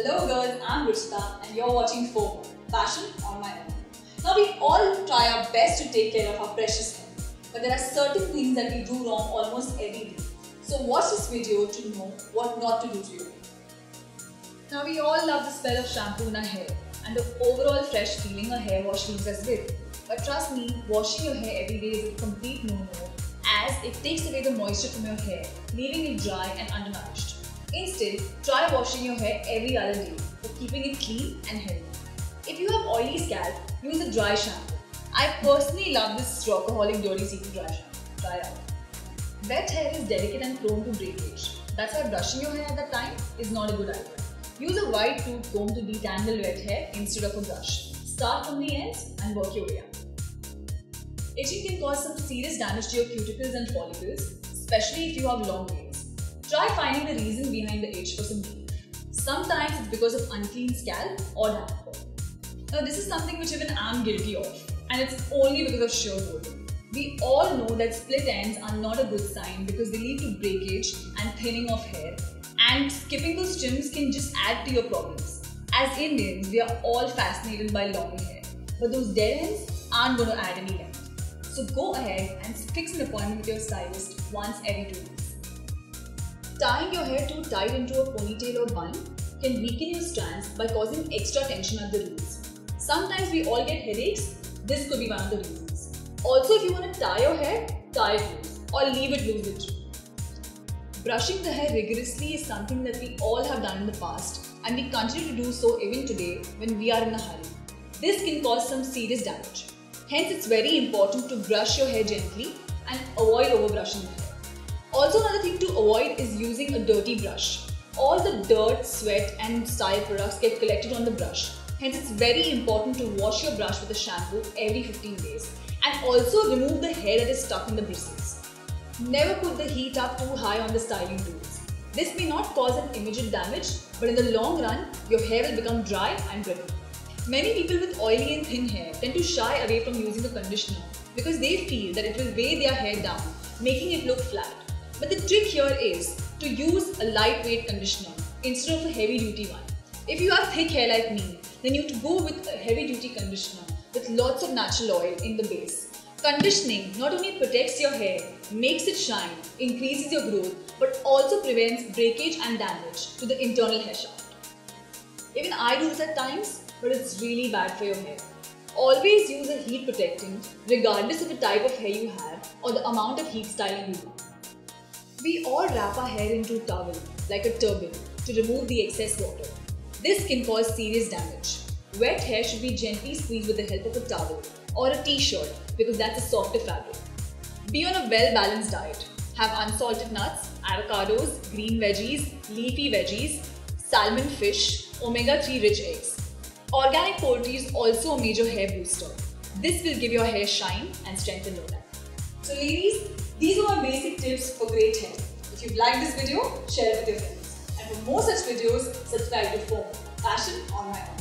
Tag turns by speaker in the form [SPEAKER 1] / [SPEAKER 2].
[SPEAKER 1] Hello girls, I'm Ruchita and you're watching FOMO, Fashion on My Own. Now we all try our best to take care of our precious hair, but there are certain things that we do wrong almost every day. So watch this video to know what not to do to your hair. Now we all love the smell of shampoo in our hair and the overall fresh feeling a hair wash leaves us with. But trust me, washing your hair every day is a complete no-no as it takes away the moisture from your hair, leaving it dry and undernourished. Instead, try washing your hair every other day for keeping it clean and healthy. If you have oily scalp, use a dry shampoo. I personally love this Rockaholic Dirty Secret Dry Shampoo. Try it out. Wet hair is delicate and prone to breakage. That's why brushing your hair at that time is not a good idea. Use a wide tooth comb to detangle wet hair instead of a brush. Start from the ends and work your way up. Itching can cause some serious damage to your cuticles and follicles, especially if you have long nails. Try finding the reason behind the itch for some relief. Sometimes it's because of unclean scalp or damp fur. Now this is something which even I'm guilty of, and it's only because of sheer boredom. We all know that split ends are not a good sign because they lead to breakage and thinning of hair, and skipping those trims can just add to your problems. As Indians, we are all fascinated by long hair, but those dead ends aren't going to add any length. So go ahead and fix an appointment with your stylist once every 2 weeks. Tying your hair too tight into a ponytail or bun can weaken your strands by causing extra tension at the roots. Sometimes we all get headaches. This could be one of the reasons. Also, if you want to tie your hair, tie it loose or leave it loose literally. Brushing the hair rigorously is something that we all have done in the past, and we continue to do so even today when we are in a hurry. This can cause some serious damage. Hence, it's very important to brush your hair gently and avoid overbrushing the hair. Also, another thing to avoid is using a dirty brush. All the dirt, sweat and style products get collected on the brush. Hence, it's very important to wash your brush with a shampoo every 15 days and also remove the hair that is stuck in the bristles. Never put the heat up too high on the styling tools. This may not cause an immediate damage, but in the long run, your hair will become dry and brittle. Many people with oily and thin hair tend to shy away from using a conditioner because they feel that it will weigh their hair down, making it look flat. But the trick here is to use a lightweight conditioner instead of a heavy duty one. If you have thick hair like me, then you have to go with a heavy duty conditioner with lots of natural oil in the base. Conditioning not only protects your hair, makes it shine, increases your growth, but also prevents breakage and damage to the internal hair shaft. Even I do this at times, but it's really bad for your hair. Always use a heat protectant regardless of the type of hair you have or the amount of heat styling you do. We all wrap our hair into a towel, like a turban, to remove the excess water. This can cause serious damage. Wet hair should be gently squeezed with the help of a towel or a t-shirt because that's a softer fabric. Be on a well-balanced diet. Have unsalted nuts, avocados, green veggies, leafy veggies, salmon fish, omega-3 rich eggs. Organic poultry is also a major hair booster. This will give your hair shine and strength in no time. So ladies, these are my basic tips for great hair. If you've liked this video, share it with your friends. And for more such videos, subscribe to FOMO, Fashion on My Own.